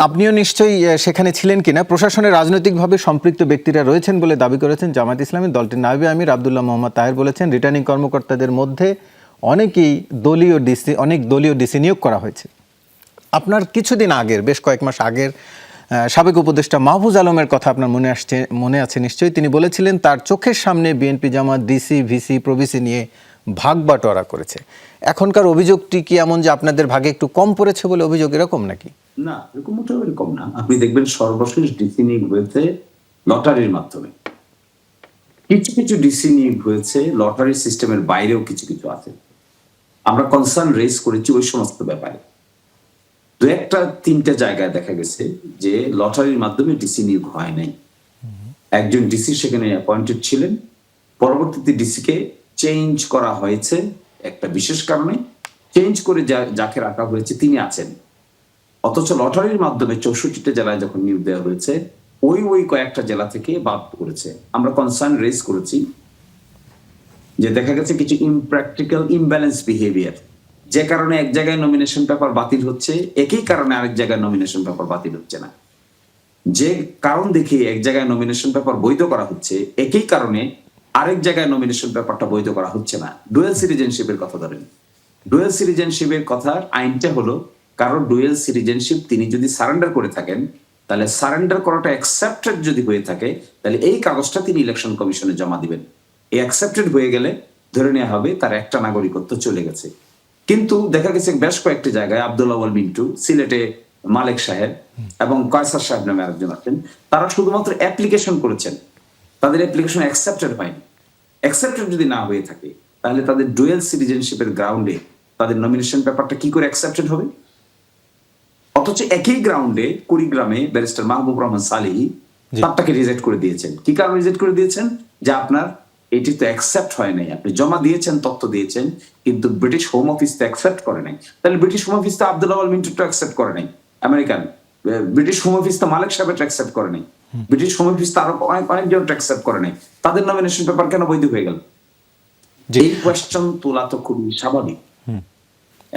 আপনিও নিশ্চয়ই সেখানে ছিলেন কিনা, প্রশাসনের রাজনৈতিকভাবে সম্পৃক্ত ব্যক্তিরা রয়েছেন বলে দাবি করেছেন জামায়াত ইসলামী। দলটির নায়েবে আমির আব্দুল্লাহ মোহাম্মদ তাহের বলেছেন, রিটার্নিং কর্মকর্তাদের মধ্যে অনেক দলীয় ডিসি নিয়োগ করা হয়েছে। আপনার কিছুদিন আগের, বেশ কয়েক মাস আগের সাবেক উপদেষ্টা মাহফুজ আলমের কথা আপনার মনে আছে নিশ্চয়ই। তিনি বলেছিলেন তার চোখের সামনে বিএনপি জামাত ডিসি ভিসি প্রভিসি নিয়ে ভাগ বাটোয়ারা করেছে। এখনকার অভিযোগটি কি এমন যে আপনাদের ভাগে একটু কম পড়েছে বলে অভিযোগ, এরকম নাকি? না, এরকম মোটেও এরকম না। আপনি দেখবেন সর্বশেষ ডিসি নিয়োগ হয়েছে লটারির মাধ্যমে। কিছু কিছু ডিসি নিয়োগ হয়েছে লটারি সিস্টেমের বাইরেও, কিছু কিছু আছে। আমরা কনসার্ন রেজ করেছি ওই সমস্ত ব্যাপারে। দু একটা তিনটা জায়গায় দেখা গেছে যে লটারির মাধ্যমে ডিসি নিয়োগ হয় নাই। একজন ডিসি সেখানে অ্যাপয়েন্টেড ছিলেন, পরবর্তীতে ডিসিকে চেঞ্জ করা হয়েছে একটা বিশেষ কারণে। চেঞ্জ করে যাকে রাখা হয়েছে তিনি আছেন, অথচ লটারির মাধ্যমে 64টা জেলায় যখন নিয়োগ দেওয়া হয়েছে ওই কয়েকটা জেলা থেকে বাদ করেছে। আমরা কনসার্ন রেজ করেছি যে দেখা গেছে কিছু ইমপ্র্যাকটিক্যাল ইমব্যালেন্স বিহেভিয়ার, যে কারণে এক জায়গায় নমিনেশন পেপার বাতিল হচ্ছে, একই কারণে আরেক জায়গায় নমিনেশন পেপার বাতিল হচ্ছে না। যে কারণ দেখিয়ে এক জায়গায় নমিনেশন পেপার বৈধ করা হচ্ছে, একই কারণে আরেক জায়গায় নমিনেশন পেপারটা বৈধ করা হচ্ছে না। ডুয়েল সিটিজেনশিপের কথা ধরেন। ডুয়েল সিটিজেনশিপের কথার আইনটা হলো, কারো ডুয়েল সিটিজেনশিপ তিনি যদি সারেন্ডার করে থাকেন, তাহলে সারেন্ডার করাটা অ্যাকসেপ্টেড যদি হয়ে থাকে, তাহলে এই কাগজটা তিনি ইলেকশন কমিশনে জমা দিবেন। এই অ্যাকসেপ্টেড হয়ে গেলে ধরে নেওয়া হবে তার একটা নাগরিকত্ব চলে গেছে। কিন্তু দেখা গেছে বেশ কয়েকটি জায়গায়, আব্দুল আউয়াল মিন্টু, সিলেটে মালেক সাহেব এবং কয়সার সাহেব নামে আরেকজন আছেন, তারা শুধুমাত্র অ্যাপ্লিকেশন করেছেন, তাদের অ্যাপ্লিকেশন অ্যাকসেপ্টেড হয়নি। অ্যাকসেপ্টেড যদি না হয়ে থাকে, তাহলে তাদের ডুয়েল সিটিজেনশিপের গ্রাউন্ডে তাদের নমিনেশন পেপারটা কি করে অ্যাকসেপ্টেড হবে? অথচ একই গ্রাউন্ডে কুড়িগ্রামে ব্যারিস্টার মাহবুব রহমান সালেহী তারটাকে রিজেক্ট করে দিয়েছেন। কি কারণে রিজেক্ট করে দিয়েছেন? যে আপনার এটি তো অ্যাকসেপ্ট হয় নাই, আপনি জমা দিয়েছেন, তথ্য দিয়েছেন, কিন্তু ব্রিটিশ হোম অফিস তো অ্যাকসেপ্ট করে নাই। তাহলে ব্রিটিশ হোম অফিস তো আব্দুল আউয়াল মিন্টুটা অ্যাকসেপ্ট করে নাই, আমেরিকান ব্রিটিশ হোম অফিস তো মালেক সাহেবটা অ্যাকসেপ্ট করে নাই, ব্রিটিশ হোম অফিস তো আরো অনেকজন অ্যাকসেপ্ট করে নাই, তাদের নমিনেশন পেপার কেন বৈধ হয়ে গেল? এই কোয়েশ্চন তোলা তো খুবই স্বাভাবিক,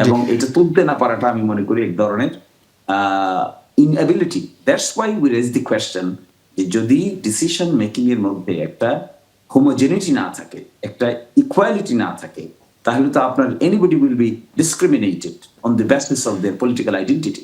এবং এটা তুলতে না পারাটা আমি মনে করি এক ধরনের inability. That's why we raise the question যে যদি ডিসিশন মেকিং এর মধ্যে একটা হোমোজেনিটি না থাকে, একটা ইকুয়ালিটি না থাকে, তাহলে তো আপনার anybody will be discriminated on the basis of their political identity.